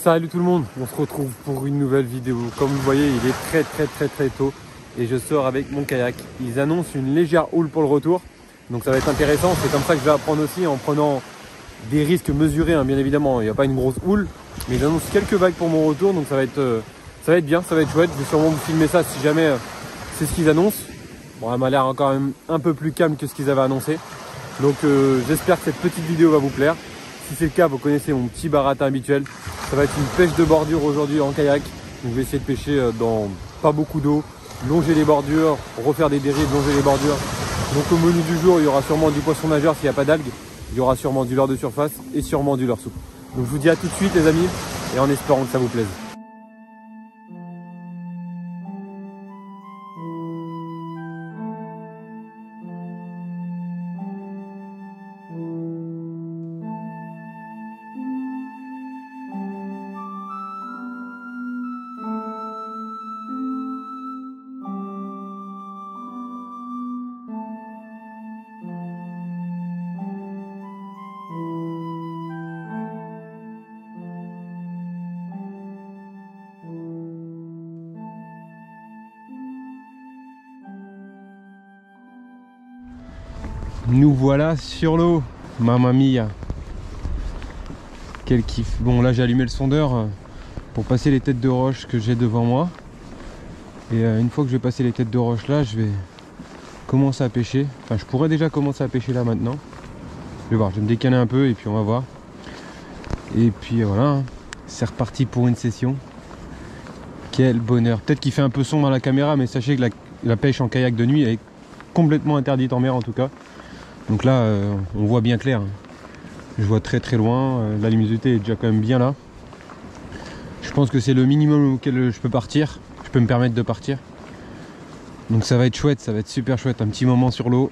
Salut tout le monde, on se retrouve pour une nouvelle vidéo. Comme vous voyez, il est très tôt et je sors avec mon kayak. Ils annoncent une légère houle pour le retour, donc ça va être intéressant. C'est comme ça que je vais apprendre aussi, en prenant des risques mesurés, hein, bien évidemment. Il n'y a pas une grosse houle, mais ils annoncent quelques vagues pour mon retour, donc ça va être bien, ça va être chouette. Je vais sûrement vous filmer ça si jamais c'est ce qu'ils annoncent. Bon, elle m'a l'air quand même un peu plus calme que ce qu'ils avaient annoncé. Donc j'espère que cette petite vidéo va vous plaire. Si c'est le cas, vous connaissez mon petit baratin habituel. Ça va être une pêche de bordure aujourd'hui en kayak. Donc je vais essayer de pêcher dans pas beaucoup d'eau, longer les bordures, refaire des dérives, longer les bordures. Donc au menu du jour, il y aura sûrement du poisson nageur s'il n'y a pas d'algues. Il y aura sûrement du leurre de surface et sûrement du leurre souple. Donc je vous dis à tout de suite les amis, et en espérant que ça vous plaise. Nous voilà sur l'eau, mamma mia. Quel kiff. Bon, là j'ai allumé le sondeur pour passer les têtes de roche que j'ai devant moi. Et une fois que je vais passer les têtes de roche là, je vais commencer à pêcher. Enfin, je pourrais déjà commencer à pêcher là maintenant. Je vais voir, je vais me décaler un peu et puis on va voir. Et puis voilà, c'est reparti pour une session. Quel bonheur. Peut-être qu'il fait un peu sombre à la caméra, mais sachez que la pêche en kayak de nuit est complètement interdite en mer en tout cas. Donc là, on voit bien clair. Je vois très loin. La luminosité est déjà quand même bien là. Je pense que c'est le minimum auquel je peux partir. Je peux me permettre de partir. Donc ça va être chouette, ça va être super chouette. Un petit moment sur l'eau.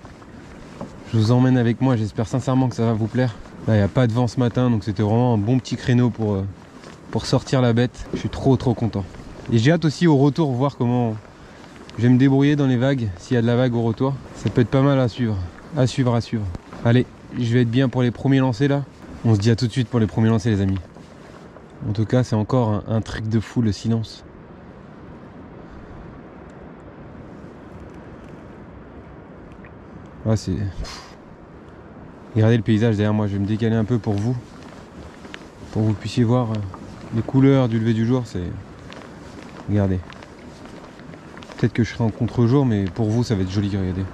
Je vous emmène avec moi. J'espère sincèrement que ça va vous plaire. Là, il n'y a pas de vent ce matin, donc c'était vraiment un bon petit créneau pour sortir la bête. Je suis trop content. Et j'ai hâte aussi au retour voir comment je vais me débrouiller dans les vagues. S'il y a de la vague au retour, ça peut être pas mal à suivre. À suivre. Allez, je vais être bien pour les premiers lancers là. On se dit à tout de suite pour les premiers lancers les amis. En tout cas, c'est encore un truc de fou le silence. Ah, c'est... Regardez le paysage derrière moi, je vais me décaler un peu pour vous. Pour que vous puissiez voir les couleurs du lever du jour, c'est... Regardez. Peut-être que je serai en contre-jour, mais pour vous ça va être joli, regardez.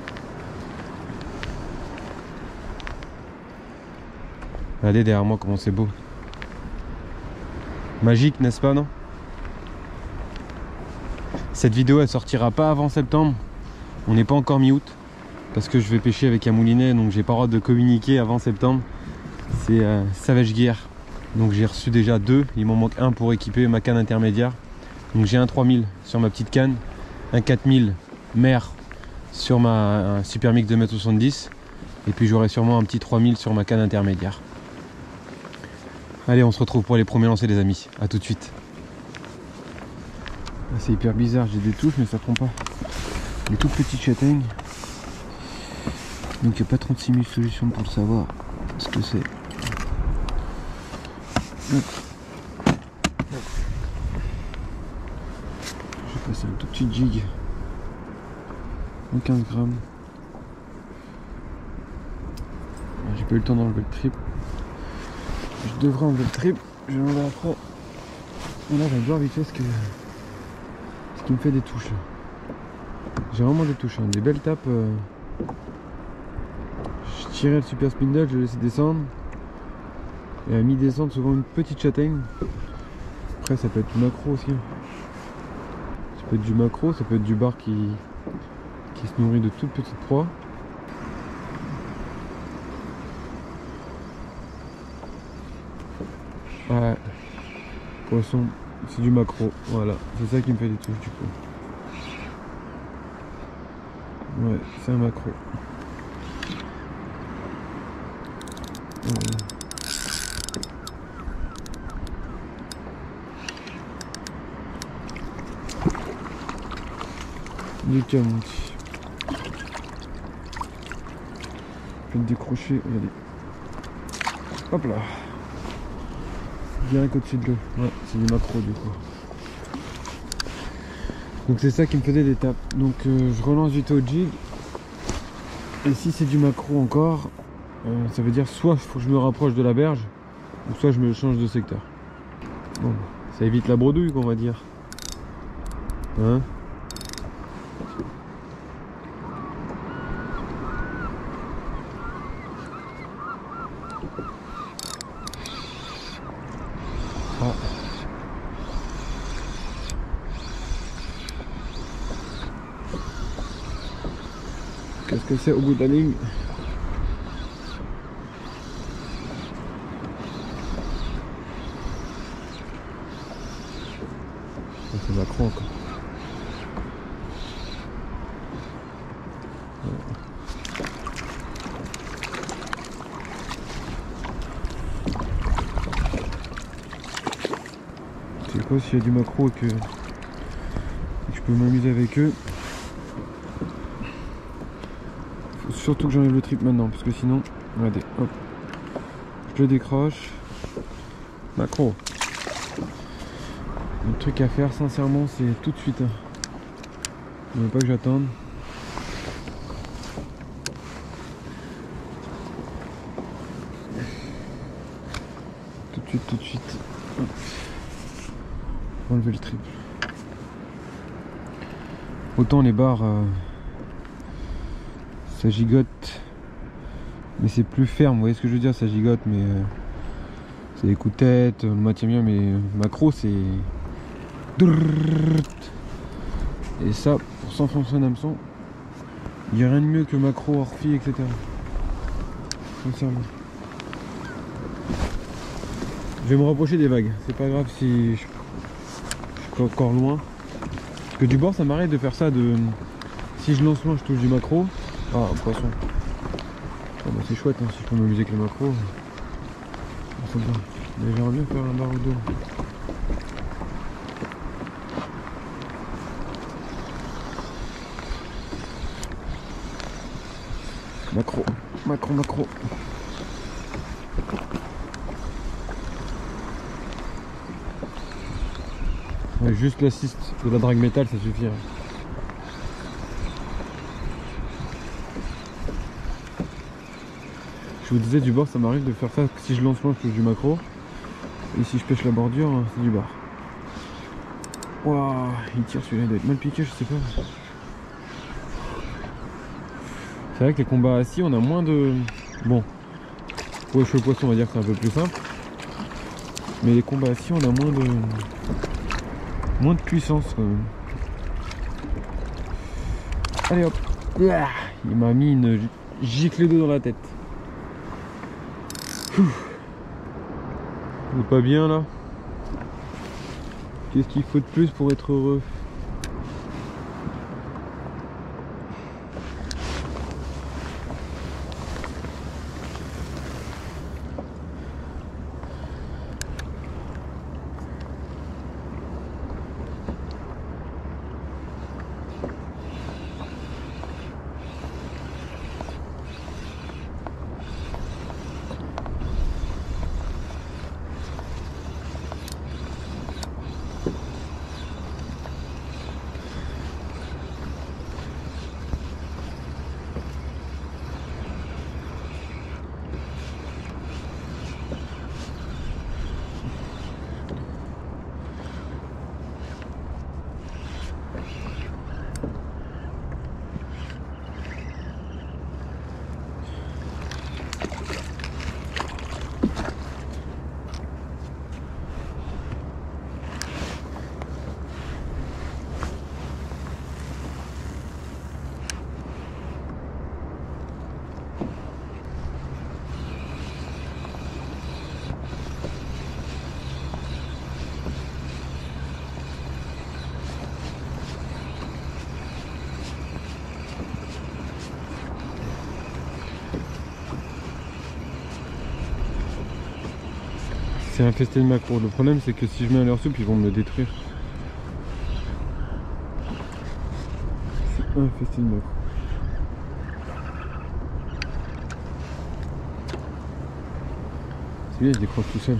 Regardez derrière moi comment c'est beau. Magique, n'est-ce pas, non? Cette vidéo elle sortira pas avant septembre. On n'est pas encore mi-août. Parce que je vais pêcher avec un moulinet, donc j'ai pas le droit de communiquer avant septembre. C'est Savage Gear. Donc j'ai reçu déjà 2. Il m'en manque un pour équiper ma canne intermédiaire. Donc j'ai un 3000 sur ma petite canne. Un 4000 mer sur ma Super Mix 2,70 m. Et puis j'aurai sûrement un petit 3000 sur ma canne intermédiaire. Allez, on se retrouve pour les premiers lancers les amis, à tout de suite. C'est hyper bizarre, j'ai des touches mais ça prend pas. Des toutes petites châtaignes. Donc il n'y a pas 36 000 solutions pour le savoir ce que c'est. Je vais passer un tout petit jig. 15 grammes. J'ai pas eu le temps d'enlever le trip. Je devrais enlever le trip, je vais l'enlever après. Et là, je vais voir vite fait ce qui me fait des touches. J'ai vraiment des touches, hein. Des belles tapes. Je tirais le super spindle, je le laissais descendre. Et à mi-descendre, souvent une petite châtaigne. Après, ça peut être du macro aussi. Ça peut être du macro, ça peut être du bar qui se nourrit de toutes petites proies. Ouais, poisson, c'est du macro, voilà, c'est ça qui me fait des touches du coup. Ouais, c'est un macro. Du camonti. Je vais le décrocher, regardez. Hop là. direct au-dessus de l'eau. Ouais, c'est du maquereau du coup. Donc c'est ça qui me faisait des tapes. Donc je relance vite au jig. Et si c'est du maquereau encore, ça veut dire soit il faut que je me rapproche de la berge, ou soit je me change de secteur. Bon, ça évite la bredouille qu'on va dire. Hein? Ah. Qu'est-ce que c'est au bout de la ligne? C'est Macron encore. Je sais pas s'il y a du maquereau et que je peux m'amuser avec eux. Faut surtout que j'enlève le trip maintenant parce que sinon, regardez, hop, je le décroche. Maquereau. Le truc à faire sincèrement c'est tout de suite. Il ne veut pas que j'attende. Tout de suite. Hop. Enlever le triple. Autant les barres ça gigote mais c'est plus ferme, vous voyez ce que je veux dire, ça gigote mais c'est des coups de tête, on le maintient bien, mais maquereau c'est et ça pour s'enfoncer un hameçon il n'y a rien de mieux que maquereau, orphi, etc. Sincèrement je vais me rapprocher des vagues, c'est pas grave si je suis encore loin parce que du bord ça m'arrête de faire ça, de si je lance loin je touche du maquereau. Ah, poisson. Oh, bah, c'est chouette hein, si je peux m'amuser avec le maquereau. Mais j'aimerais bien faire un bar ou deux. Maquereau. Ouais, juste l'assist de la drague métal ça suffit. Hein. Je vous disais du bord ça m'arrive de faire ça, si je lance loin je touche du maquereau. Et si je pêche la bordure c'est du bar. Waouh, il tire celui-là, il doit être mal piqué, je sais pas. C'est vrai que les combats assis on a moins de... Bon, pour les cheveux poissons on va dire que c'est un peu plus simple. Mais les combats assis on a moins de puissance quand même. Allez hop. Il m'a mis une giclée d'eau dans la tête. On est pas bien là. Qu'est-ce qu'il faut de plus pour être heureux? C'est infesté de maquereaux. Le problème c'est que si je mets à leur soupe ils vont me le détruire. C'est infesté de maquereaux. C'est bien, il décroche tout seul.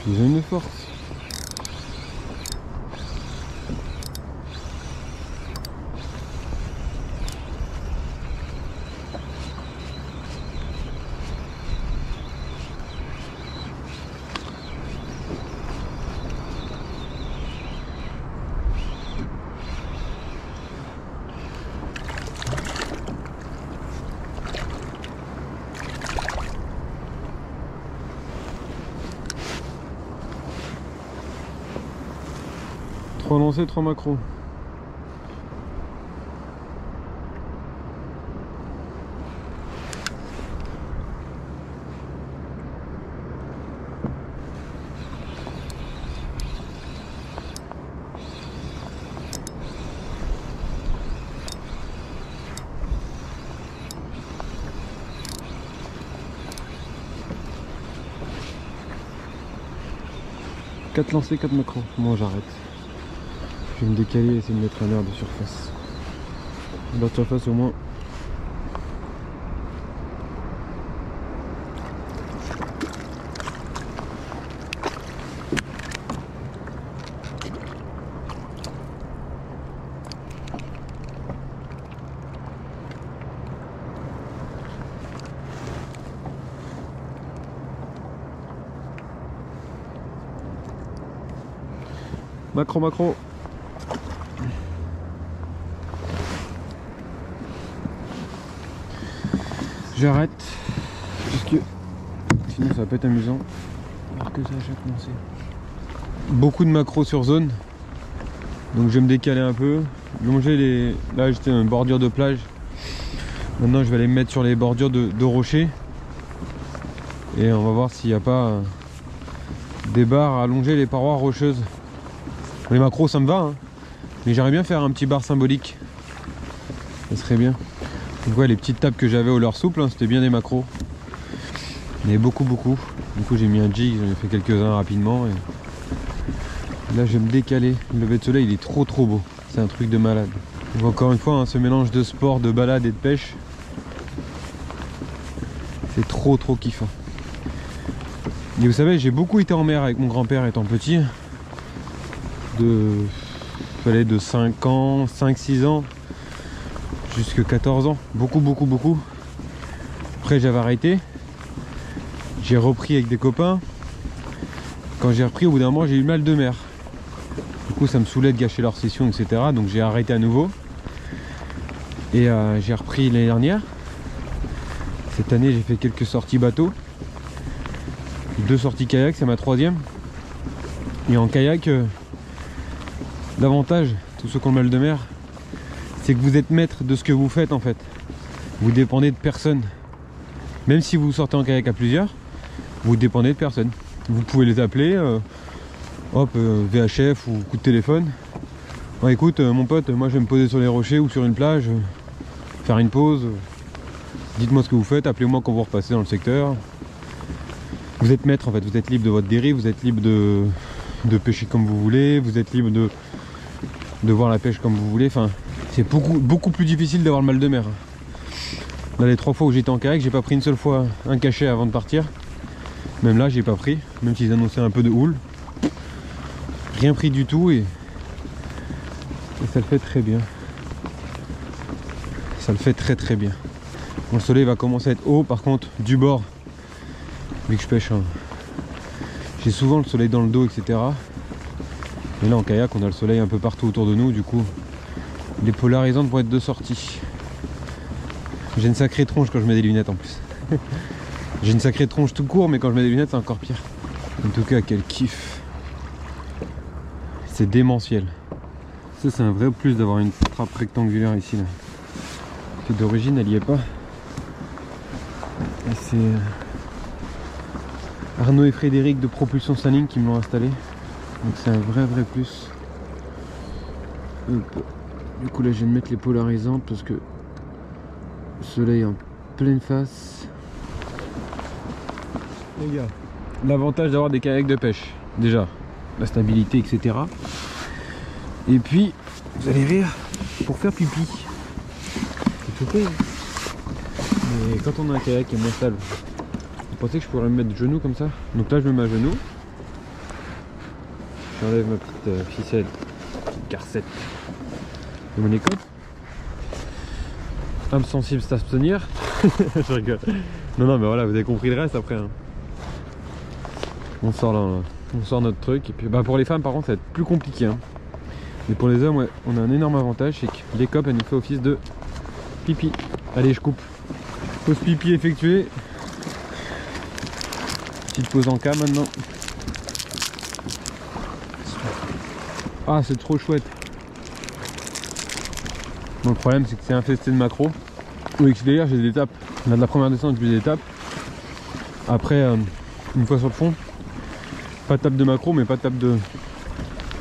Puis ils ont une force. Trois lancers, 3 macros. Quatre lancers, 4 macros. Moi j'arrête. Je vais me décaler et essayer de mettre un air de surface. L'air de surface au moins. Macro, macro. J'arrête parce que sinon ça va pas être amusant. Alors que ça a déjà commencé. Beaucoup de macros sur zone, donc je vais me décaler un peu, longer les. Là j'étais dans une bordure de plage. Maintenant je vais aller me mettre sur les bordures de rochers et on va voir s'il n'y a pas des barres à longer les parois rocheuses. Les macros ça me va, hein, mais j'aimerais bien faire un petit bar symbolique. Ça serait bien. Donc ouais, les petites tables que j'avais au leurre souple, hein, c'était bien des macros. Il y avait beaucoup. Du coup j'ai mis un jig, j'en ai fait quelques-uns rapidement. Et là je vais me décaler. Le lever de soleil il est trop beau. C'est un truc de malade. Donc encore une fois, hein, ce mélange de sport, de balade et de pêche, c'est trop kiffant. Et vous savez, j'ai beaucoup été en mer avec mon grand-père étant petit. De 5 ans, 5-6 ans. Jusque 14 ans, beaucoup. Après j'avais arrêté, j'ai repris avec des copains. Quand j'ai repris, au bout d'un moment j'ai eu mal de mer. Du coup ça me saoulait de gâcher leur session, etc. Donc j'ai arrêté à nouveau. Et j'ai repris l'année dernière. Cette année j'ai fait quelques sorties bateau. 2 sorties kayak, c'est ma 3e. Et en kayak, l'avantage, tous ceux qui ont le mal de mer, c'est que vous êtes maître de ce que vous faites en fait. Vous dépendez de personne. Même si vous sortez en kayak à plusieurs, vous dépendez de personne. Vous pouvez les appeler, VHF ou coup de téléphone. Bon, écoute mon pote, moi je vais me poser sur les rochers ou sur une plage, faire une pause. Dites-moi ce que vous faites, appelez-moi quand vous repassez dans le secteur. Vous êtes maître en fait, vous êtes libre de votre dérive, vous êtes libre de pêcher comme vous voulez, vous êtes libre de voir la pêche comme vous voulez. Enfin, c'est beaucoup plus difficile d'avoir le mal de mer. Là, les 3 fois où j'étais en kayak, j'ai pas pris une seule fois un cachet avant de partir. Même là, j'ai pas pris, même s'ils annonçaient un peu de houle. Rien pris du tout et ça le fait très bien. Ça le fait très bien. Bon, le soleil va commencer à être haut, par contre, du bord, vu que je pêche, hein, j'ai souvent le soleil dans le dos, etc. Et là, en kayak, on a le soleil un peu partout autour de nous, du coup. Les polarisantes vont être de sortie. J'ai une sacrée tronche quand je mets des lunettes en plus. J'ai une sacrée tronche tout court, mais quand je mets des lunettes c'est encore pire. En tout cas, quel kiff. C'est démentiel. Ça c'est un vrai plus d'avoir une trappe rectangulaire ici là. Parce que d'origine elle y est pas. Et c'est Arnaud et Frédéric de Propulsion Saline qui me l'ont installé. Donc c'est un vrai plus. Du coup là je vais mettre les polarisantes parce que le soleil en pleine face. Les gars, l'avantage d'avoir des kayaks de pêche, déjà la stabilité, etc. Et puis vous allez rire, pour faire pipi c'est tout. Mais quand on a un kayak qui est moins stable, vous pensez que je pourrais me mettre de genoux comme ça? Donc là je me mets à genoux J'enlève ma petite ficelle, petite garcette de mon écope. Âme sensible, s'abstenir. Je rigole. Non, mais voilà, vous avez compris le reste après. Hein. On sort là, on sort notre truc. Et puis bah, pour les femmes, par contre, ça va être plus compliqué. Hein. Mais pour les hommes, ouais, on a un énorme avantage, c'est que l'écope, elle nous fait office de pipi. Allez, je coupe. Pause pipi effectuée. Petite pause en cas maintenant. Ah, c'est trop chouette. Bon, le problème, c'est que c'est infesté de macros. Au X-Layer, j'ai des étapes. Là, de la première descente, j'ai des étapes. Après, une fois sur le fond, pas de tape de macro, mais pas de tape de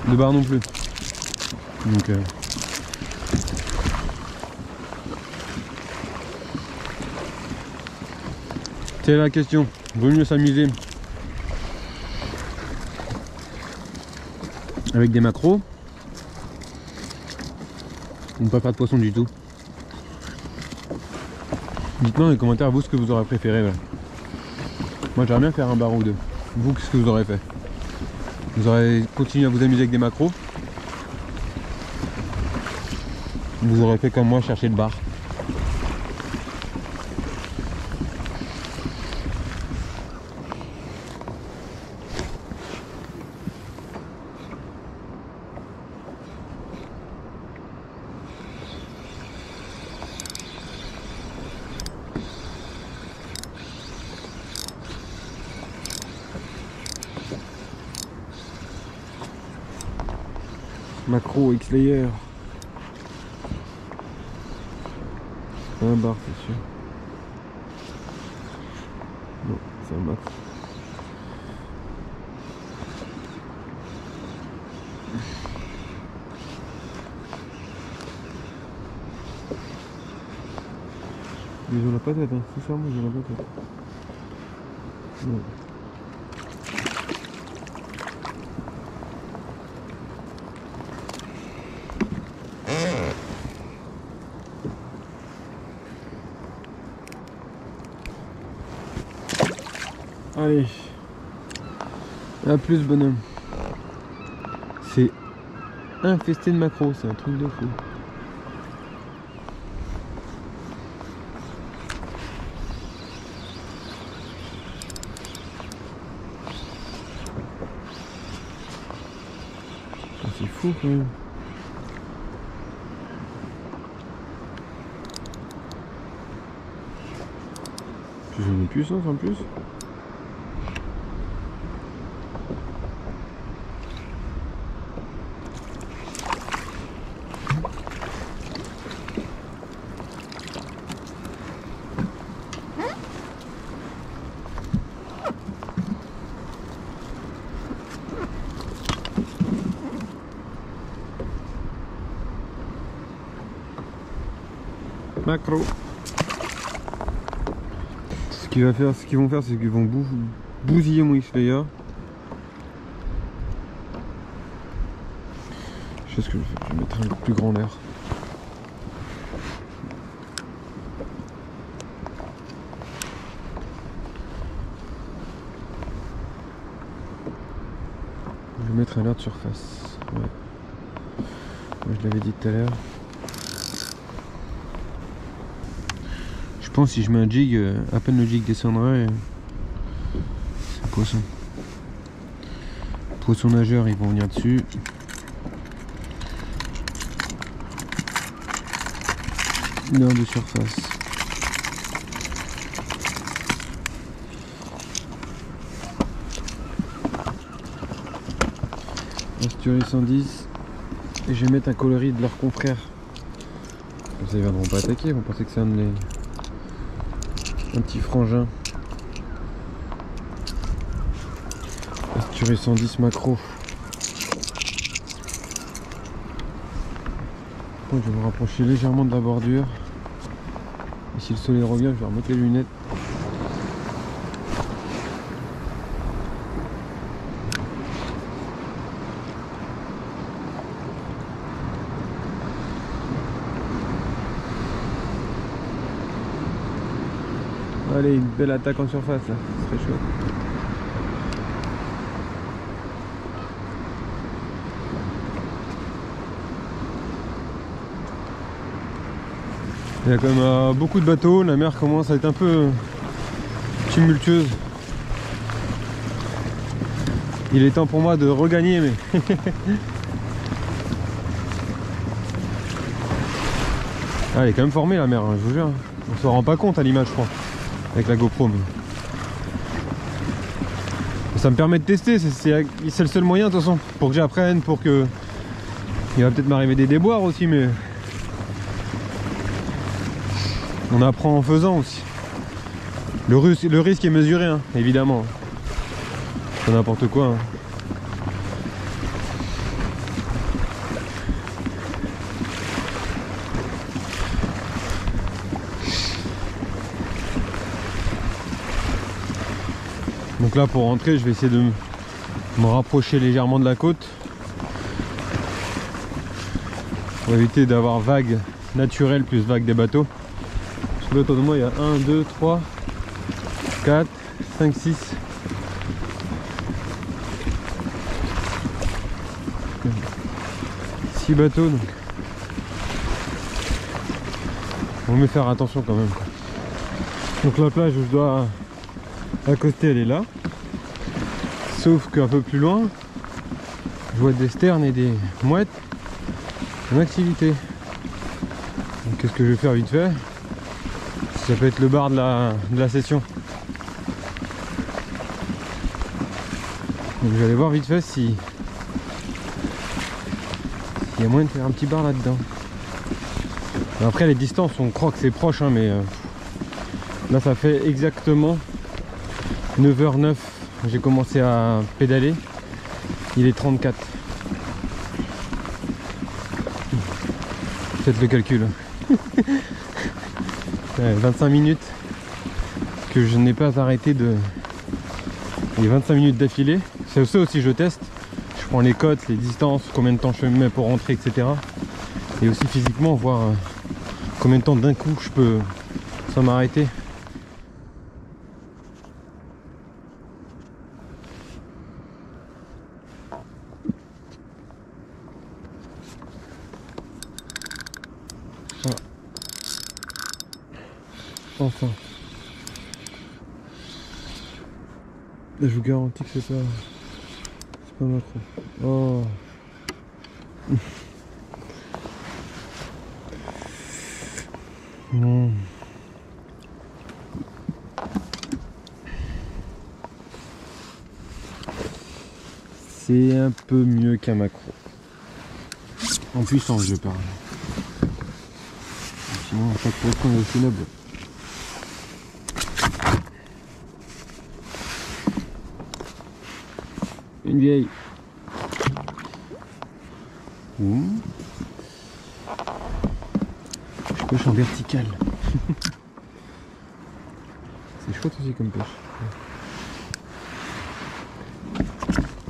barre non plus. Donc, c'est la question. Vaut mieux s'amuser avec des macros ou ne pas faire de poisson du tout. Dites-moi dans les commentaires vous ce que vous aurez préféré. Ouais. Moi j'aimerais bien faire un bar ou deux. Vous, qu'est-ce que vous aurez fait? Vous aurez continué à vous amuser avec des macros? Vous aurez fait comme moi, chercher le bar? Macro X-Layer. Un bar, c'est sûr. Non, c'est un max. Mais ils ont la patate, hein. Sincèrement, ils ont la patate. Ouais. Allez, à plus bonhomme. C'est infesté de macros, c'est un truc de fou. C'est fou quand même. J'ai une puissance en plus. Macro. Ce qu'ils vont faire, c'est qu'ils vont bousiller mon X-Layer. Je sais ce que je vais faire, je vais mettre un plus grand leurre. Je vais mettre un leurre de surface. Ouais. Moi, je l'avais dit tout à l'heure. Je pense que si je mets un jig, à peine le jig descendrait, c'est poisson. Poisson nageur, ils vont venir dessus. Leurre de surface. Asturie 110. Et je vais mettre un coloris de leurs confrères. Comme ça ils viendront pas attaquer, ils vont penser que c'est un petit frangin. Asturie 110 macro. Je vais me rapprocher légèrement de la bordure. Et si le soleil revient, je vais remettre les lunettes. Allez, une belle attaque en surface là, c'est très chouette. Il y a quand même beaucoup de bateaux, la mer commence à être un peu tumultueuse. Il est temps pour moi de regagner, mais ah, elle est quand même formée la mer, hein, je vous jure. On se rend pas compte à l'image, je crois, avec la GoPro. Mais ça me permet de tester, c'est le seul moyen de toute façon, pour que j'apprenne, pour que... Il va peut-être m'arriver des déboires aussi, mais on apprend en faisant aussi. Le risque est mesuré, hein, évidemment. C'est n'importe quoi. Hein. Donc là, pour rentrer, je vais essayer de me rapprocher légèrement de la côte pour éviter d'avoir vague naturelle plus vague des bateaux. Parce que là, autour de moi, il y a 1, 2, 3, 4, 5, 6. 6 bateaux, donc on va faire attention quand même. Donc la plage où je dois accoster, elle est là. Sauf qu'un peu plus loin, je vois des sternes et des mouettes en activité. Donc qu'est-ce que je vais faire vite fait? Ça peut être le bar de la session. Donc je vais aller voir vite fait si il y a moyen de faire un petit bar là-dedans. Après les distances, on croit que c'est proche, hein, mais là ça fait exactement 9h09. J'ai commencé à pédaler. Il est 34. Faites le calcul. 25 minutes que je n'ai pas arrêté de... Les 25 minutes d'affilée. C'est ça aussi, je teste. Je prends les cotes, les distances, combien de temps je mets pour rentrer, etc. Et aussi physiquement, voir combien de temps d'un coup je peux sans m'arrêter. Voilà. Enfin. Et je vous garantis que c'est pas macro. Oh. Bon. C'est un peu mieux qu'un macro. En puissance, je parle. Sinon, à chaque fois qu'on est aussi noble. Une vieille. Je pêche en vertical. C'est chouette aussi comme pêche.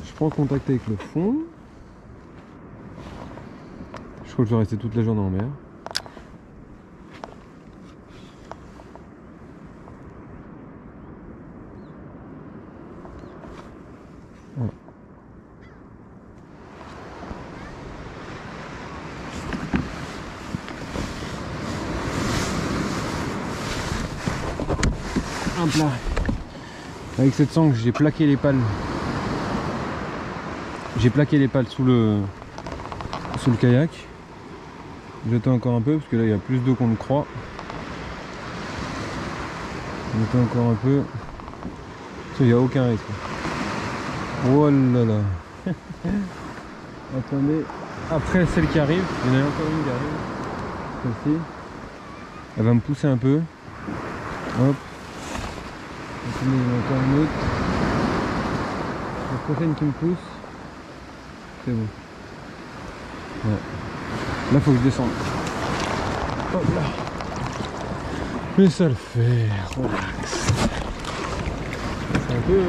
Je prends contact avec le fond. Je crois que je vais rester toute la journée en mer. Voilà. Hop là. Avec cette sangle, j'ai plaqué les pales. J'ai plaqué les pales sous le kayak. J'attends encore un peu parce que là il y a plus d'eau qu'on ne croit. J'attends encore un peu. Il n'y a aucun risque. Oh là là. Attendez. Après celle qui arrive, il y en a encore une qui arrive. Celle-ci. Elle va me pousser un peu. Hop. Attendez, il y en a encore une autre. La prochaine qui me pousse. C'est bon. Ouais. Là faut que je descende. Hop là. Mais ça le fait. Relax. C'est un peu...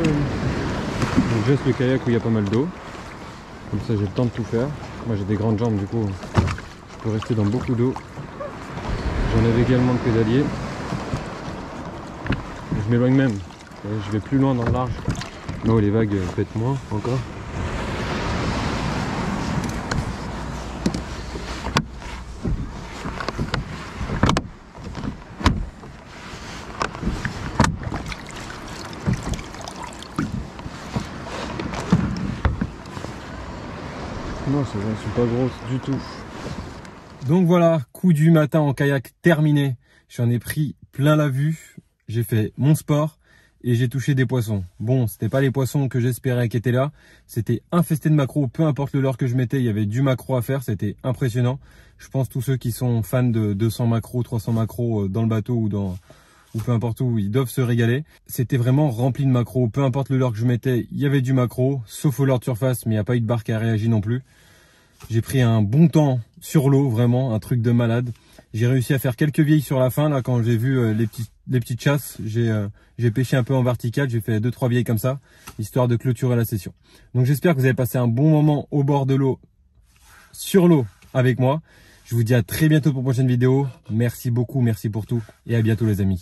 Donc je laisse le kayak où il y a pas mal d'eau. Comme ça j'ai le temps de tout faire. Moi j'ai des grandes jambes, du coup je peux rester dans beaucoup d'eau. J'enlève également le pédalier. Je m'éloigne même. Je vais plus loin dans le large. Là où les vagues pètent moins encore. elles sont pas grosses du tout. Donc voilà, coup du matin en kayak terminé. J'en ai pris plein la vue. J'ai fait mon sport et j'ai touché des poissons. Bon, c'était pas les poissons que j'espérais qui étaient là. C'était infesté de maquereaux, peu importe le leurre que je mettais, il y avait du maquereau à faire, c'était impressionnant. Je pense tous ceux qui sont fans de 200 maquereaux, 300 maquereaux dans le bateau ou peu importe où, ils doivent se régaler. C'était vraiment rempli de maquereaux, peu importe le leurre que je mettais, il y avait du maquereau, sauf au leurre de surface, mais il n'y a pas eu de barre qui a réagi non plus. J'ai pris un bon temps sur l'eau, vraiment, un truc de malade. J'ai réussi à faire quelques vieilles sur la fin, là, quand j'ai vu les petites chasses. J'ai pêché un peu en vertical, j'ai fait 2-3 vieilles comme ça, histoire de clôturer la session. Donc j'espère que vous avez passé un bon moment au bord de l'eau, sur l'eau, avec moi. Je vous dis à très bientôt pour une prochaine vidéo. Merci beaucoup, merci pour tout, et à bientôt les amis.